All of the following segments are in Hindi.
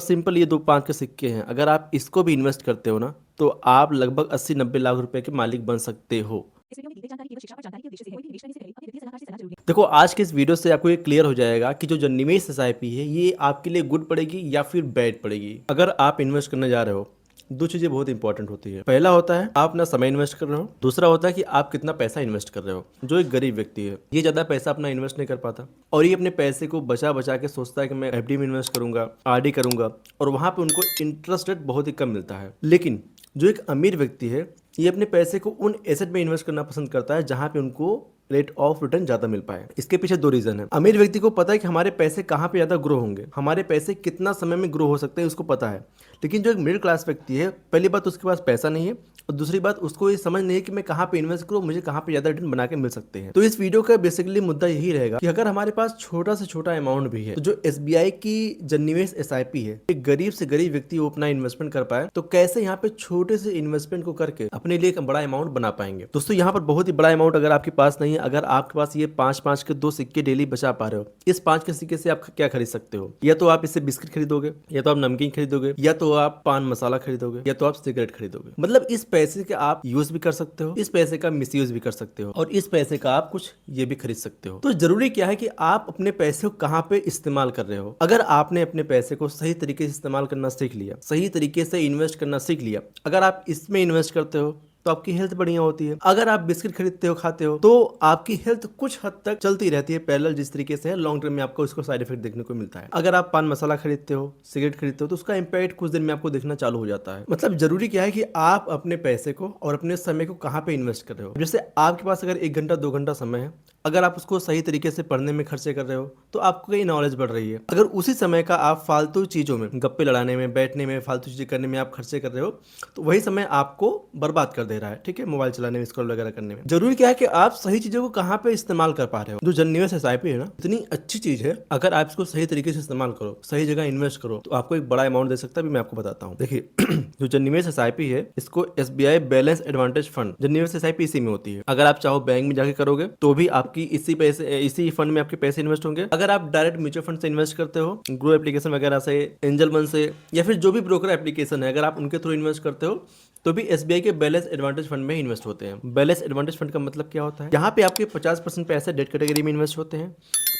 सिंपल ये 2 5 के सिक्के हैं, अगर आप इसको भी इन्वेस्ट करते हो ना, तो आप लगभग 80-90 लाख रुपए के मालिक बन सकते हो। इस वीडियो में दी गई जानकारी केवल शिक्षा और जानकारी के उद्देश्य से है। कोई भी निवेश करने से पहले अपने वित्तीय सलाहकार से सलाह जरूर लें। देखो, आज के इस वीडियो से आपको ये क्लियर हो जाएगा कि जो निवेश एसआईपी है, ये आपके लिए गुड पड़ेगी या फिर बैड पड़ेगी। अगर आप इन्वेस्ट करने जा रहे हो, 2 चीज़ें बहुत इंपॉर्टेंट होती है। पहला होता है आप अपना समय इन्वेस्ट कर रहे हो, दूसरा होता है कि आप कितना पैसा इन्वेस्ट कर रहे हो। जो एक गरीब व्यक्ति है, ये ज़्यादा पैसा अपना इन्वेस्ट नहीं कर पाता और ये अपने पैसे को बचा बचा के सोचता है कि मैं एफडी में इन्वेस्ट करूंगा, आरडी करूंगा, और वहां पे उनको इंटरेस्ट रेट बहुत ही कम मिलता है। लेकिन जो एक अमीर व्यक्ति है, ये अपने पैसे को उन एसेट में इन्वेस्ट करना पसंद करता है जहां पे उनको रेट ऑफ रिटर्न ज्यादा मिल पाए। इसके पीछे 2 रीजन है। अमीर व्यक्ति को पता है कि हमारे पैसे कहाँ पे ज्यादा ग्रो होंगे, हमारे पैसे कितना समय में ग्रो हो सकते हैं, उसको पता है। लेकिन जो एक मिडिल क्लास व्यक्ति है, पहली बात उसके पास पैसा नहीं है और दूसरी बात उसको ये समझ नहीं है कि मैं कहाँ पे इन्वेस्ट करूँ, मुझे कहाँ पे ज्यादा रिटर्न बना के मिल सकते हैं। तो इस वीडियो का बेसिकली मुद्दा यही रहेगा कि अगर हमारे पास छोटा से छोटा अमाउंट भी है, तो जो एसबीआई की निवेश एसआईपी है, एक गरीब से गरीब व्यक्ति वो अपना इन्वेस्टमेंट कर पाए, तो कैसे यहाँ पे छोटे से इन्वेस्टमेंट को करके अपने लिए एक बड़ा अमाउंट बना पाएंगे। दोस्तों, यहाँ पर बहुत ही बड़ा अमाउंट अगर आपके पास नहीं है, अगर आपके पास ये 5-5 के 2 सिक्के डेली बचा पा रहे हो, इस 5 के सिक्के से आप क्या खरीद सकते हो? या तो आप इससे बिस्किट खरीदोगे, या तो आप नमकीन खरीदोगे, या तो आप पान मसाला खरीदोगे, या तो आप सिगरेट खरीदोगे। मतलब इस पैसे के आप यूज भी कर सकते हो, इस पैसे का मिसयूज भी कर सकते हो, और इस पैसे का आप कुछ ये भी खरीद सकते हो। तो जरूरी क्या है कि आप अपने पैसे को कहाँ पे इस्तेमाल कर रहे हो। अगर आपने अपने पैसे को सही तरीके से इस्तेमाल करना सीख लिया, सही तरीके से इन्वेस्ट करना सीख लिया, अगर आप इसमें इन्वेस्ट करते हो तो आपकी हेल्थ बढ़िया होती है। अगर आप बिस्किट खरीदते हो, खाते हो, तो आपकी हेल्थ कुछ हद तक चलती रहती है पैरेलल, जिस तरीके से है लॉन्ग टर्म में आपको इसको साइड इफेक्ट देखने को मिलता है। अगर आप पान मसाला खरीदते हो, सिगरेट खरीदते हो, तो उसका इम्पैक्ट कुछ दिन में आपको दिखना चालू हो जाता है। मतलब जरूरी क्या है कि आप अपने पैसे को और अपने समय को कहाँ पे इन्वेस्ट कर रहे हो। जैसे आपके पास अगर 1 घंटा 2 घंटा समय है, अगर आप उसको सही तरीके से पढ़ने में खर्चे कर रहे हो, तो आपको कई नॉलेज बढ़ रही है। अगर उसी समय का आप फालतू चीजों में, गप्पे लड़ाने में, बैठने में, फालतू चीजें करने में आप खर्चे कर रहे हो, तो वही समय आपको बर्बाद कर दे रहा है। ठीक है, मोबाइल चलाने में, स्क्रॉल वगैरह करने में। जरूरी क्या है कि आप सही चीजों को कहाँ पे इस्तेमाल कर पा रहे हो। जो जननिवेश एसआईपी है ना, इतनी अच्छी चीज है, अगर आप इसको सही तरीके से इस्तेमाल करो, सही जगह इन्वेस्ट करो, तो आपको एक बड़ा अमाउंट दे सकता है। भी मैं आपको बताता हूँ। देखिए, जो जननिवेश एसआईपी है, इसको SBI balance advantage fund, JanNivesh SIP इसी में होती है। अगर आप चाहो बैंक में जाके करोगे तो भी आपकी इसी फंड में आपके पैसे इन्वेस्ट होंगे। अगर आप डायरेक्ट म्यूचुअल फंड से इन्वेस्ट करते हो, ग्रो एप्लीकेशन वगैरह से, एंजल वन से, या फिर जो भी ब्रोकर एप्लीकेशन है, अगर आप उनके थ्रू इन्वेस्ट करते हो, तो भी एसबीआई के बैलेंस एडवांटेज फंड में इन्वेस्ट होते हैं। बैलेंस एडवांटेज फंड का मतलब क्या होता है? यहाँ पे आपके 50% पैसे डेट कैटेगरी में इन्वेस्ट होते हैं,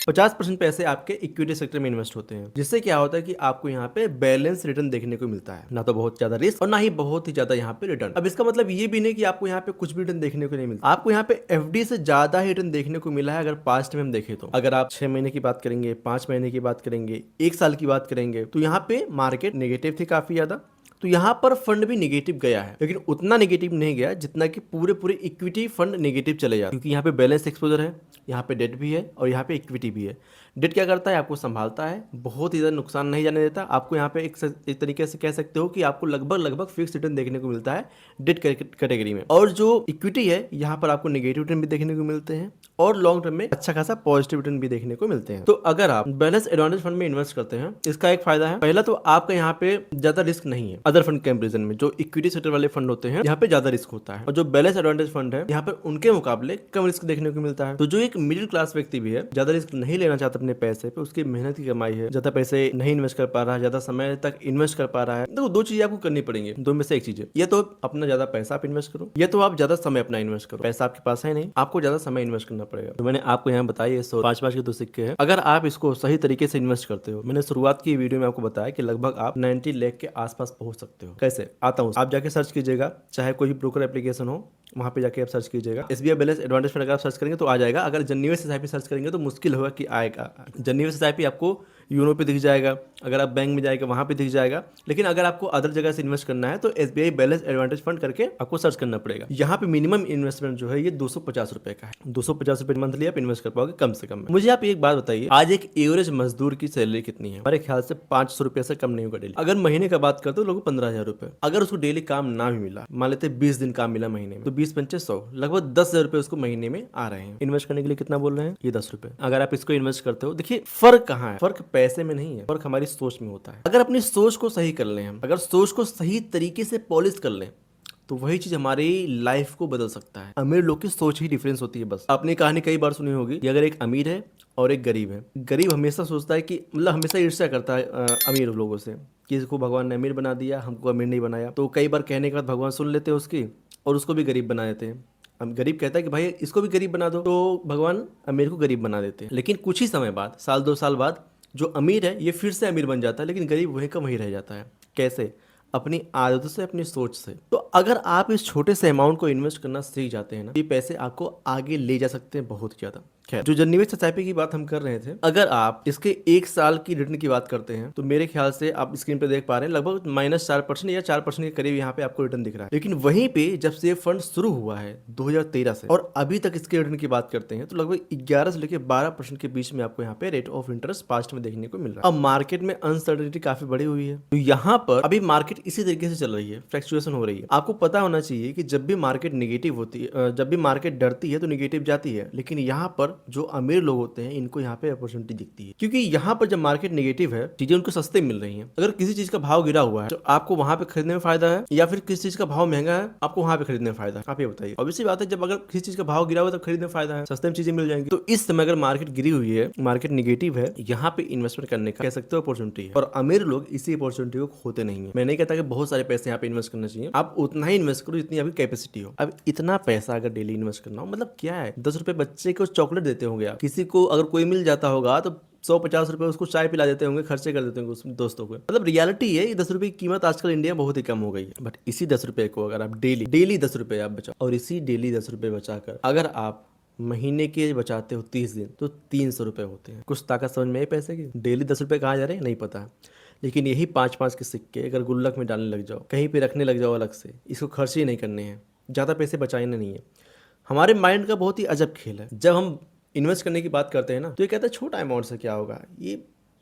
50% पैसे आपके इक्विटी सेक्टर में इन्वेस्ट होते हैं, जिससे क्या होता है कि आपको यहाँ पे बैलेंस रिटर्न देखने को मिलता है। ना तो बहुत ज्यादा रिस्क और ना ही बहुत ही ज्यादा यहाँ पे रिटर्न। अब इसका मतलब ये भी नहीं कि आपको यहाँ पे कुछ भी रिटर्न देखने को नहीं मिलता। आपको यहाँ पे एफडी से ज्यादा ही रिटर्न देखने को मिला है। अगर पास्ट में हम देखें तो, अगर आप 6 महीने की बात करेंगे, 5 महीने की बात करेंगे, 1 साल की बात करेंगे, तो यहाँ पे मार्केट नेगेटिव थी काफी ज्यादा, तो यहाँ पर फंड भी नेगेटिव गया है, लेकिन उतना नेगेटिव नहीं गया जितना कि पूरे इक्विटी फंड नेगेटिव चले जाते, क्योंकि यहाँ पे बैलेंस एक्सपोजर है, यहाँ पे डेट भी है और यहाँ पे इक्विटी भी है। डेट क्या करता है? आपको संभालता है, बहुत ही ज़्यादा नुकसान नहीं जाने देता। आपको यहाँ पे एक तरीके से कह सकते हो कि आपको लगभग फिक्स रिटर्न देखने को मिलता है डेट कैटेगरी में। और जो इक्विटी है, यहाँ पर आपको नेगेटिव रिटर्न भी देखने को मिलते हैं और लॉन्ग टर्म में अच्छा खासा पॉजिटिव रिटर्न भी देखने को मिलते हैं। तो अगर आप बैलेंस एडवांटेज फंड में इन्वेस्ट करते हैं, इसका एक फायदा है, पहला तो आपका यहाँ पे ज्यादा रिस्क नहीं है। अदर फंड कंपैरिजन में जो इक्विटी सेक्टर वाले फंड होते हैं, यहाँ पे ज्यादा रिस्क होता है, और जो बैलेंस एडवांटेज फंड है, यहाँ पर उनके मुकाबले कम रिस्क देखने को मिलता है। तो जो एक मिडिल क्लास व्यक्ति भी है, ज्यादा रिस्क नहीं लेना चाहता अपने पैसे पे, उसकी मेहनत की कमाई है, ज्यादा पैसे नहीं इन्वेस्ट कर पा रहा है, ज्यादा समय तक इन्वेस्ट कर पा रहा है, तो 2 चीजें आपको करनी पड़ेंगी। 2 में से एक चीज है, या तो अपना ज्यादा पैसा आप इन्वेस्ट करो, या तो आप ज्यादा समय अपना इन्वेस्ट करो। पैसा आपके पास है नहीं, आपको ज्यादा समय इन्वेस्ट करना पड़ेगा। तो मैंने आपको यहाँ बताया 5-5 के 2 सिक्के हैं। अगर आप इसको सही तरीके से इन्वेस्ट करते हो, मैंने शुरुआत की वीडियो में आपको बताया कि लगभग आप 90 लाख के आसपास पहुंच सकते हो। कैसे? आता हूँ, आप जाके सर्च कीजिएगा, चाहे कोई भी ब्रोकर एप्लीकेशन हो, वहां पे जाके आप सर्च कीजिएगा एसबीआई बैलेंस एडवांटेज फंड। अगर आप सर्च करेंगे तो आ जाएगा। अगर जननिवेश एसआईपी सर्च करेंगे तो मुश्किल होगा कि आएगा। जननिवेश एसआईपी आपको यूनो पे दिख जाएगा, अगर आप बैंक में जाएगा वहां पे दिख जाएगा, लेकिन अगर आपको अदर जगह से इन्वेस्ट करना है तो एसबीआई बैलेंस एडवांटेज फंड करके आपको सर्च करना पड़ेगा। यहाँ पे मिनिमम इन्वेस्टमेंट जो है ये 250 रुपए का है। 250 रुपए मंथली आप इन्वेस्ट कर पाओगे कम से कम। मुझे आप एक बात बताइए, आज एक एवरेज मजदूर की सैलरी कितनी है? हमारे ख्याल से 500 रुपए से कम नहीं होगा डेली। अगर महीने का बात करते हो लोग 15,000 रुपए। अगर उसको डेली काम ना भी मिला, मान लेते 20 दिन काम मिला महीने में, तो 20-25 लगभग 10,000 रुपए उसको महीने में आ रहे हैं। इन्वेस्ट करने के लिए कितना बोल रहे हैं? ये 10 रुपए। अगर आप इसको इन्वेस्ट करते हो, देखिए फर्क कहाँ है? फर्क पैसे में नहीं है, फर्क हमारी सोच में होता है। अगर अपनी सोच को सही कर लें हम, अगर सोच को सही तरीके से पॉलिश कर लें, तो वही चीज हमारी लाइफ को बदल सकता है। अमीर लोग की सोच ही डिफरेंस होती है बस। आपने कहानी कई बार सुनी होगी कि अगर एक अमीर है और एक गरीब है, गरीब हमेशा सोचता है कि मतलब हमेशा ईर्ष्या करता है अमीर लोगों से कि इसको भगवान ने अमीर बना दिया, हमको अमीर नहीं बनाया। तो कई बार कहने के बाद भगवान सुन लेते हैं उसकी और उसको भी गरीब बना देते हैं। हम गरीब कहता है कि भाई इसको भी गरीब बना दो, तो भगवान अमीर को गरीब बना देते हैं। लेकिन कुछ ही समय बाद, साल 2 साल बाद, जो अमीर है ये फिर से अमीर बन जाता है, लेकिन गरीब वहीं का वहीं रह जाता है। कैसे? अपनी आदतों से, अपनी सोच से। तो अगर आप इस छोटे से अमाउंट को इन्वेस्ट करना सीख जाते हैं ना, ये पैसे आपको आगे ले जा सकते हैं बहुत ज्यादा। खैर, जो निवेश एसआईपी की बात हम कर रहे थे, अगर आप इसके 1 साल की रिटर्न की बात करते हैं तो मेरे ख्याल से आप स्क्रीन पे देख पा रहे हैं लगभग -4% या 4% के करीब यहाँ पे आपको रिटर्न दिख रहा है। लेकिन वहीं पे जब से ये फंड शुरू हुआ है 2013 से और अभी तक इसके रिटर्न की बात करते हैं तो लगभग 11 से लेकर 12% के बीच में आपको यहाँ पे रेट ऑफ इंटरेस्ट पास्ट में देखने को मिल रहा है। अब मार्केट में अनसर्टेनिटी काफी बढ़ी हुई है, तो यहाँ पर अभी मार्केट इसी तरीके से चल रही है, फ्लक्चुएशन हो रही है। आपको पता होना चाहिए कि जब भी मार्केट निगेटिव होती है, जब भी मार्केट डरती है तो निगेटिव जाती है, लेकिन यहाँ पर जो अमीर लोग होते हैं इनको यहाँ पे अपॉर्चुनिटी दिखती है, क्योंकि यहाँ पर जब मार्केट नेगेटिव है चीजें उनको सस्ते मिल रही हैं। अगर किसी चीज का भाव गिरा हुआ है तो आपको वहां पे खरीदने में फायदा है, या फिर किसी चीज का भाव महंगा है आपको वहां पे खरीदने में फायदा है। आप ये बताइए। ऑब्वियसली बात है, जब अगर किसी चीज का भाव गिरा हुआ है तो खरीदने में फायदा है, सस्ते में चीजें मिल जाएंगी। तो इस समय अगर मार्केट गिरी हुई है, मार्केट निगेटिव है, यहाँ पे इन्वेस्टमेंट करने का कह सकते हो अपॉर्चुनिटी है, और अमीर लोग इसी अपॉर्चुनिटी को खोते नहीं है। मैं नहीं कहता कि बहुत सारे पैसे यहाँ पे इन्वेस्ट करना चाहिए, आप उतना ही इन्वेस्ट करो जितनी आपकी कैपेसिटी हो। अब इतना पैसा अगर डेली इन्वेस्ट करना हो, मतलब क्या है, 10 रुपए बच्चे को चॉकलेट देते होंगे आप, किसी को अगर कोई मिल जाता होगा तो 150 रुपए उसको चाय पिला देते होंगे, खर्चे कर देते होंगे उस दोस्तों को। मतलब रियलिटी है, ये 10 रुपए की कीमत आजकल इंडिया में बहुत ही कम हो गई है। बट इसी 10 रुपए को अगर आप डेली 10 रुपए आप बचाओ, और इसी डेली 10 रुपए बचाकर अगर आप महीने के बचाते हो 30 दिन, तो 300 रुपए होते हैं। कुछ ताकत समझ में आई पैसे की? डेली 10 रुपए कहाँ जा रहे हैं नहीं पता, लेकिन यही 5-5 के सिक्के अगर गुल्लक में डालने लग जाओ, कहीं पे रखने लग जाओ अलग से, इसको खर्च ही नहीं करने हैं, ज़्यादा पैसे बचाने नहीं है। हमारे माइंड का बहुत ही अजब खेल है। जब हम इन्वेस्ट करने की बात करते हैं ना, तो ये कहता है छोटा अमाउंट से क्या होगा, ये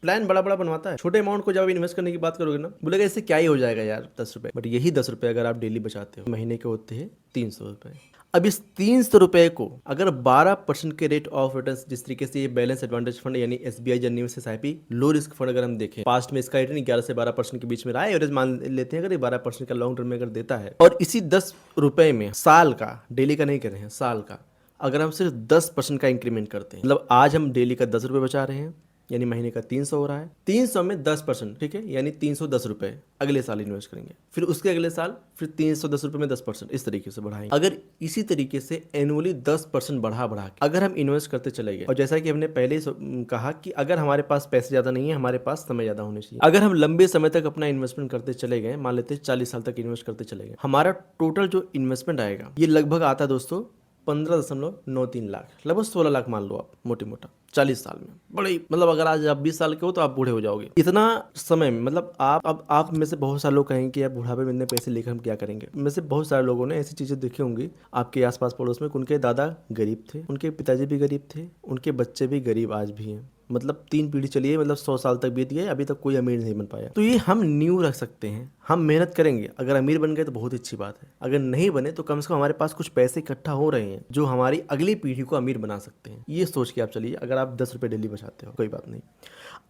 प्लान बड़ा बड़ा बनवाता है। छोटे अमाउंट को जब इन्वेस्ट करने की बात करोगे ना, बोलेगा इससे क्या ही हो जाएगा यार 10 रुपए। बट यही 10 रुपए अगर आप डेली बचाते हो, महीने के होते हैं 300 रुपए। अब इस 300 रुपए को अगर 12% के रेट ऑफ रिटर्न, जिस तरीके से ये बैलेंस एडवांटेज फंड यानी एसबीआई जनरल निवेश एसआईपी लो रिस्क फंड अगर हम देखें, पास्ट में इसका रिटर्न 11 से 12% के बीच में रहा है, एवरेज मान लेते हैं अगर ये 12% का लॉन्ग टर्म में अगर देता है, और इसी 10 रुपए में साल का, डेली का नहीं कर रहे हैं, साल का अगर हम सिर्फ 10% का इंक्रीमेंट करते हैं, मतलब आज हम डेली का 10 रुपए बचा रहे हैं, यानी महीने का 300 हो रहा है, 300 में 10%, ठीक है, यानी 310 रुपए अगले साल इन्वेस्ट करेंगे, फिर उसके अगले साल फिर 310 रुपए में 10%, इस तरीके से बढ़ाएंगे। अगर इसी तरीके से एनुअली 10% बढ़ा के अगर हम इन्वेस्ट करते चले गए, और जैसा कि हमने पहले ही कहा कि अगर हमारे पास पैसे ज्यादा नहीं है, हमारे पास समय ज्यादा होने चाहिए, अगर हम लंबे समय तक अपना इन्वेस्टमेंट करते चले गए, मान लेते 40 साल तक इन्वेस्ट करते चले गए, हमारा टोटल जो इन्वेस्टमेंट आएगा ये लगभग आता है दोस्तों 15.93 लाख, लगभग 16 लाख मान लो आप मोटी मोटा 40 साल में। बड़े मतलब अगर आज आप 20 साल के हो तो आप बूढ़े हो जाओगे। इतना समय में मतलब आप में से बहुत सारे लोग कहेंगे कि यार बुढ़ापे में इतने पैसे लेकर हम क्या करेंगे। में से बहुत सारे लोगों ने ऐसी चीजें देखी होंगी आपके आसपास पड़ोस में, उनके दादा गरीब थे, उनके पिताजी भी गरीब थे, उनके बच्चे भी गरीब आज भी हैं, मतलब 3 पीढ़ी चली है, मतलब 100 साल तक बीत गए, अभी तक कोई अमीर नहीं बन पाया। तो ये हम न्यू रख सकते हैं, हम मेहनत करेंगे, अगर अमीर बन गए तो बहुत अच्छी बात है, अगर नहीं बने तो कम से कम हमारे पास कुछ पैसे इकट्ठा हो रहे हैं जो हमारी अगली पीढ़ी को अमीर बना सकते हैं। ये सोच के आप चलिए। अगर आप 10 रुपए डेली बचाते हो कोई बात नहीं,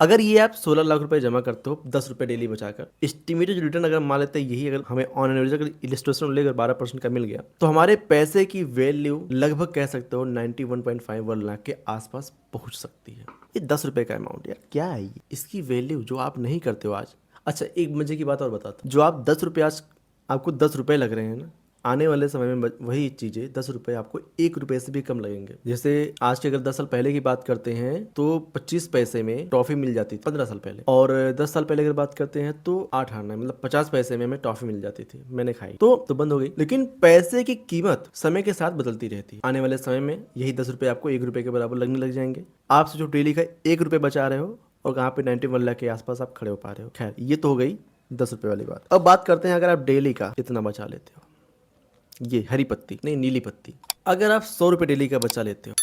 अगर ये आप 16 लाख रुपए जमा करते हो 10 रुपए डेली बचाकर, एस्टिमेटेड रिटर्न अगर मान लेते हैं यही, अगर हमें ऑन एवरेज अगर इलस्ट्रेशन लेकर 12% का मिल गया, तो हमारे पैसे की वैल्यू लगभग कह सकते हो 91.51 लाख के आसपास पहुंच सकती है। ये 10 रुपए का अमाउंट, यार क्या है ये, इसकी वैल्यू जो आप नहीं करते हो आज। अच्छा एक मजे की बात और बताता हूं, जो आप 10 रुपये आज आपको 10 रुपए लग रहे हैं ना, आने वाले समय में वही चीजें 10 रुपए आपको 1 रुपए से भी कम लगेंगे। जैसे आज के अगर 10 साल पहले की बात करते हैं तो 25 पैसे में टॉफी मिल जाती थी 15 साल पहले, और 10 साल पहले अगर बात करते हैं तो 8 आना मतलब 50 पैसे में हमें टॉफी मिल जाती थी, मैंने खाई तो बंद हो गई। लेकिन पैसे की कीमत समय के साथ बदलती रहती है। आने वाले समय में यही 10 रुपए आपको 1 रुपए के बराबर लगने लग जाएंगे। आपसे जो डेली का 1 रुपए बचा रहे हो और कहाँ पे 91 लाख के आसपास आप खड़े हो पा रहे हो। खैर ये तो हो गई 10 रुपए वाली बात। अब बात करते हैं अगर आप डेली का इतना बचा लेते हो, ये हरी पत्ती नहीं नीली पत्ती, अगर आप 100 रुपए डेली का बचा लेते हो,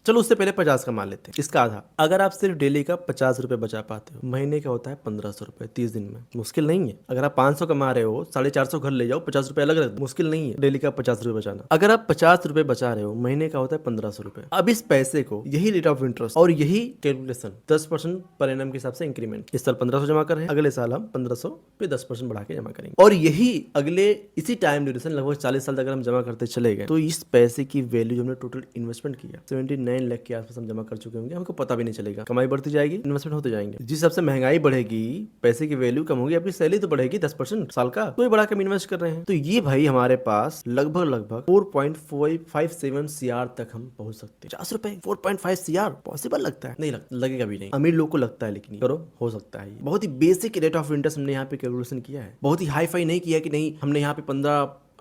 चलो उससे पहले 50 कमा लेते हैं, इसका आधा। अगर आप सिर्फ डेली का 50 रुपए बचा पाते हो, महीने का होता है 1500 रुपए 30 दिन में। मुश्किल नहीं है। अगर आप 500 कमा रहे हो, 450 घर ले जाओ, 50 रुपए अलग रख दो, मुश्किल नहीं है डेली का 50 रुपए बचाना। अगर आप 50 रुपए बचा रहे हो, महीने का होता है 1500 रुपए। अब इस पैसे को, यही रेट ऑफ इंटरेस्ट और यही कैलकुलेशन 10% पर एनम के हिसाब से इंक्रीमेंट, इस साल 1500 जमा कर रहे हैं, अगले साल हम 1500 पे 10% बढ़ा के जमा करेंगे। और यही अगले इसी टाइम ड्यूरेशन लगभग 40 साल तक अगर हम जमा करते चले गए, तो इस पैसे की वैल्यू जो हमने टोटल इन्वेस्टमेंट किया 79 लाख के आसपास हम जमा कर चुके होंगे, हमको पता भी नहीं चलेगा। कमाई बढ़ती जाएगी, इन्वेस्टमेंट होते जाएंगे। जिस हिसाब से महंगाई बढ़ेगी, पैसे की वैल्यू कम होगी, आपकी सैलरी तो बढ़ेगी 10% साल का, तो ये बढ़ा के हम इन्वेस्ट कर रहे हैं। तो ये भाई हमारे पास लगभग 4.57 CR तक हम पहुंच सकते हैं। 50 रुपए 4.5 CR पॉसिबल लगता है? नहीं लगता, लगेगा भी नहीं। अमीर लोग को लगता है, लेकिन करो, हो सकता है। बहुत ही बेसिक रेट ऑफ इंटरेस्ट हमने यहाँ पे कैलकुलेशन किया है, बहुत ही हाई फाई नहीं किया कि नहीं हमने यहाँ पे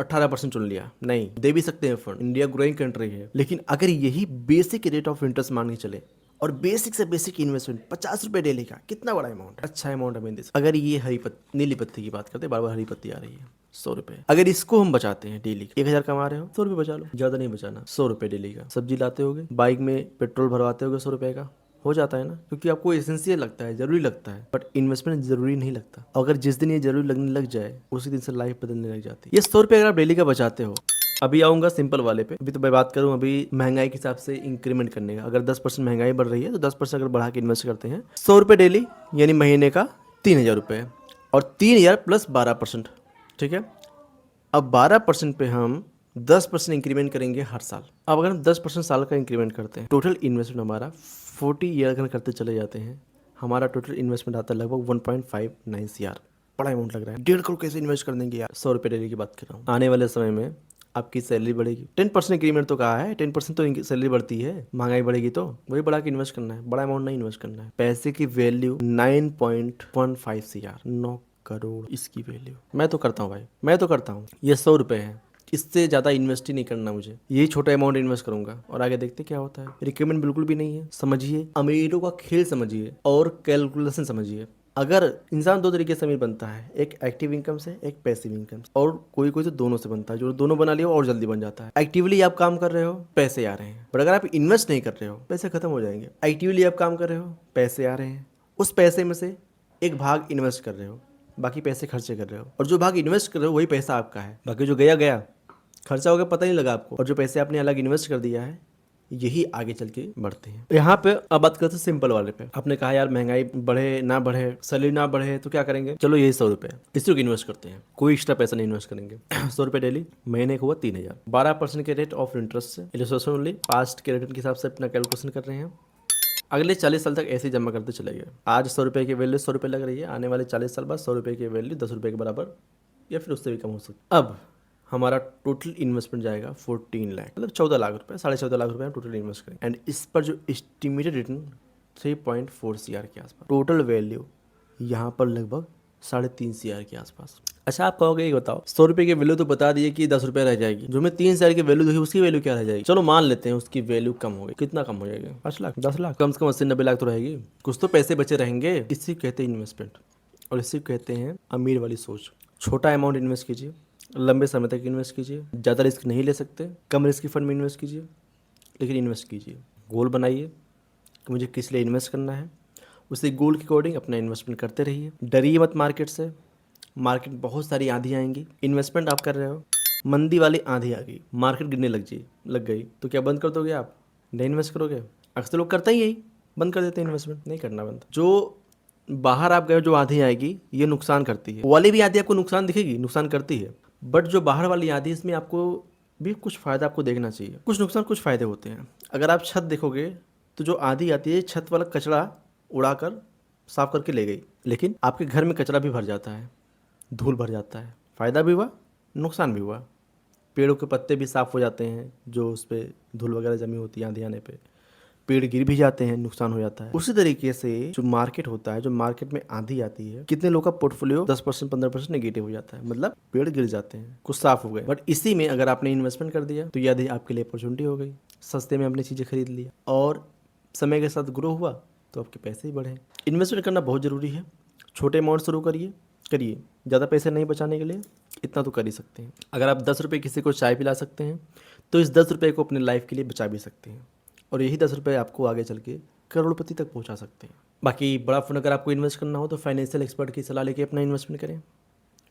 18% चुन लिया। नहीं, दे भी सकते हैं फंड, इंडिया ग्रोइंग कंट्री है। लेकिन अगर यही बेसिक रेट ऑफ इंटरेस्ट मान के चले और बेसिक से बेसिक इन्वेस्टमेंट 50 रुपए डेली का, कितना बड़ा अमाउंट, अच्छा अमाउंट हमें दे सकते। अगर ये नीली पत्ती की बात करते हैं, बार बार हरी पत्ती आ रही है, 100 रुपए। अगर इसको हम बचाते हैं डेली, 1000 कमा रहे हो, 100 रुपए बचा लो, ज्यादा नहीं बचाना, 100 रुपए डेली का। सब्जी लाते होगे, बाइक में पेट्रोल भरवाते होगे 100 रुपए का, हो जाता है ना, क्योंकि आपको एसेंशियल लगता है, जरूरी लगता है। बट इन्वेस्टमेंट जरूरी नहीं लगता। अगर जिस दिन ये जरूरी लगने लग जाए, उसी दिन से लाइफ बदलने लग जाती है। ये 100 रुपए अगर आप डेली का बचाते हो, अभी आऊंगा सिंपल वाले पे। अभी तो मैं बात करूं अभी महंगाई के हिसाब से इंक्रीमेंट करने का। अगर 10% महंगाई बढ़ रही है, तो 10% अगर बढ़ा के इन्वेस्ट करते हैं, 100 रुपए डेली यानी महीने का 3000 रुपए, और 3000 प्लस 12%, ठीक है। अब 12% पे हम 10% इंक्रीमेंट करेंगे हर साल। अब अगर हम 10% साल का इंक्रीमेंट करते हैं, टोटल इन्वेस्टमेंट हमारा 40 ईयर अगर करते चले जाते हैं, हमारा टोटल इन्वेस्टमेंट आता है लगभग 1.59 CR। बड़ा अमाउंट लग रहा है, 1.5 करोड़ कैसे इन्वेस्ट कर देंगे यार? 100 रुपये डेली की बात कर रहा हूँ। आने वाले समय में आपकी सैलरी बढ़ेगी, 10% इंक्रीमेंट तो कहा है, 10% तो सैलरी बढ़ती है, महंगाई बढ़ेगी तो वही बढ़ा के इन्वेस्ट करना है, बड़ा अमाउंट नहीं इन्वेस्ट करना है। पैसे की वैल्यू 9.15 CR, 9 करोड़ इसकी वैल्यू। मैं तो करता हूँ भाई, मैं तो करता हूँ। ये 100 रुपए है, इससे ज़्यादा इन्वेस्ट ही नहीं करना मुझे, यही छोटा अमाउंट इन्वेस्ट करूंगा और आगे देखते क्या होता है। रिकमेंड बिल्कुल भी नहीं है। समझिए, अमीरों का खेल समझिए और कैलकुलेशन समझिए। अगर इंसान दो तरीके से अमीर बनता है, एक एक्टिव इनकम से, एक पैसिव इनकम से, और कोई कोई तो दोनों से बनता है। जो दोनों बना लिया और जल्दी बन जाता है। एक्टिवली आप काम कर रहे हो, पैसे आ रहे हैं, बट अगर आप इन्वेस्ट नहीं कर रहे हो, पैसे खत्म हो जाएंगे। एक्टिवली आप काम कर रहे हो, पैसे आ रहे हैं, उस पैसे में से एक भाग इन्वेस्ट कर रहे हो, बाकी पैसे खर्चे कर रहे हो, और जो भाग इन्वेस्ट कर रहे हो वही पैसा आपका है, बाकी जो गया गया, खर्चा हो गया, पता नहीं लगा आपको। और जो पैसे आपने अलग इन्वेस्ट कर दिया है, यही आगे चल के बढ़ते हैं। यहाँ पे अब बात करते हैं सिंपल वाले पे। आपने कहा यार महंगाई बढ़े ना बढ़े, सैलरी ना बढ़े, तो क्या करेंगे? चलो यही 100 रुपए इसी को इन्वेस्ट करते हैं, कोई एक्स्ट्रा पैसा नहीं इन्वेस्ट करेंगे। 100 रुपए डेली, महीने को हुआ 3000, 12% के रेट ऑफ इंटरेस्ट से, इलस्ट्रेशन ओनली, पास्ट के रिटर्न के हिसाब से अपना कैलकुलेशन कर रहे हैं। अगले 40 साल तक ऐसे ही जमा करते चले गए। आज 100 रुपए की वैल्यू 100 रुपए लग रही है, आने वाले 40 साल बाद 100 रुपए की वैल्यू 10 रुपए के बराबर या फिर उससे भी कम हो सकती है। अब हमारा टोटल इन्वेस्टमेंट जाएगा 14 लाख, मतलब 14 लाख रुपए, 14.5 लाख रुपए हम टोटल इन्वेस्ट करेंगे। एंड इस पर जो एस्टिमेटेड रिटर्न 3.4 CR के आसपास, टोटल वैल्यू यहाँ पर लगभग 3.5 CR के आसपास। अच्छा, आप कहोगे ये बताओ, 100 रुपए की वैल्यू तो बता दिए कि 10 रुपए रह जाएगी, जो मैं 3 CR की वैल्यू देखी उसकी वैल्यू क्या रह जाएगी? चलो मान लेते हैं उसकी वैल्यू कम हो गई, कितना कम हो जाएगा? 5 लाख, 10 लाख, कम से कम 80-90 लाख तो रहेगी। कुछ तो पैसे बचे रहेंगे। इसी कहते हैं इन्वेस्टमेंट, और इसी कहते हैं अमीर वाली सोच। छोटा अमाउंट इन्वेस्ट कीजिए, लंबे समय तक इन्वेस्ट कीजिए, ज़्यादा रिस्क नहीं ले सकते, कम रिस्क फंड में इन्वेस्ट कीजिए, लेकिन इन्वेस्ट कीजिए। गोल बनाइए कि मुझे किस लिए इन्वेस्ट करना है, उसी गोल के अकॉर्डिंग अपना इन्वेस्टमेंट करते रहिए। डरिए मत मार्केट से, मार्केट बहुत सारी आंधी आएंगी। इन्वेस्टमेंट आप कर रहे हो, मंदी वाली आंधी आ गई, मार्केट गिरने लग गई, तो क्या बंद कर दोगे? आप नहीं इन्वेस्ट करोगे? अक्सर लोग करते ही यही, बंद कर देते हैं इन्वेस्टमेंट। नहीं करना बंद। जो बाहर आप गए, जो आंधी आएगी ये नुकसान करती है, वाली भी आंधी आपको नुकसान दिखेगी, नुकसान करती है, बट जो बाहर वाली आंधी, इसमें आपको भी कुछ फ़ायदा आपको देखना चाहिए। कुछ नुकसान कुछ फ़ायदे होते हैं। अगर आप छत देखोगे तो जो आंधी आती है, छत वाला कचरा उड़ाकर साफ करके ले गई, लेकिन आपके घर में कचरा भी भर जाता है, धूल भर जाता है, फ़ायदा भी हुआ, नुकसान भी हुआ। पेड़ों के पत्ते भी साफ़ हो जाते हैं, जो उस पर धूल वगैरह जमी होती है आंधी आने पे, पेड़ गिर भी जाते हैं, नुकसान हो जाता है। उसी तरीके से जो मार्केट होता है, जो मार्केट में आंधी आती है, कितने लोग का पोर्टफोलियो 10% 15% नेगेटिव हो जाता है, मतलब पेड़ गिर जाते हैं, कुछ साफ हो गए। बट इसी में अगर आपने इन्वेस्टमेंट कर दिया तो यदि आपके लिए अपॉर्चुनिटी हो गई, सस्ते में आपने चीज़ें खरीद ली और समय के साथ ग्रो हुआ, तो आपके पैसे ही बढ़े। इन्वेस्टमेंट करना बहुत ज़रूरी है। छोटे अमाउंट शुरू करिए, ज़्यादा पैसे नहीं बचाने के लिए इतना तो कर ही सकते हैं। अगर आप 10 रुपये किसी को चाय पिला सकते हैं, तो इस 10 रुपये को अपने लाइफ के लिए बचा भी सकते हैं। और यही 10 रुपये आपको आगे चल के करोड़पति तक पहुंचा सकते हैं। बाकी बड़ा फंड अगर आपको इन्वेस्ट करना हो तो फाइनेंशियल एक्सपर्ट की सलाह लेके अपना इन्वेस्टमेंट करें।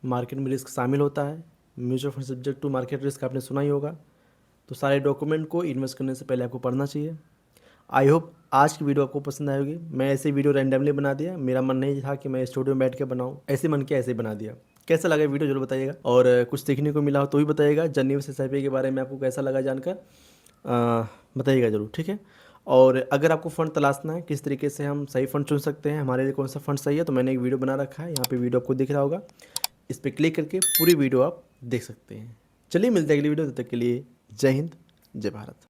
मार्केट में रिस्क शामिल होता है, mutual fund subject to market risk आपने सुना ही होगा। तो सारे डॉक्यूमेंट को इन्वेस्ट करने से पहले आपको पढ़ना चाहिए। आई होप आज की वीडियो आपको पसंद आई होगी। मैं ऐसे वीडियो रैंडमली बना दिया, मेरा मन नहीं था कि मैं स्टूडियो में बैठ के बनाऊँ, ऐसे मन किया ऐसे ही बना दिया। कैसा लगा वीडियो जरूर बताइएगा, और कुछ सीखने को मिला हो तो भी बताइएगा। जर्नीवेस एसआईपी के बारे में आपको कैसा लगा जानकर बताइएगा ज़रूर, ठीक है। और अगर आपको फ़ंड तलाशना है किस तरीके से हम सही फ़ंड चुन सकते हैं, हमारे लिए कौन सा फ़ंड सही है, तो मैंने एक वीडियो बना रखा है, यहाँ पे वीडियो आपको दिख रहा होगा, इस पर क्लिक करके पूरी वीडियो आप देख सकते हैं। चलिए मिलते हैं अगली वीडियो, तब तक के लिए जय हिंद, जय भारत।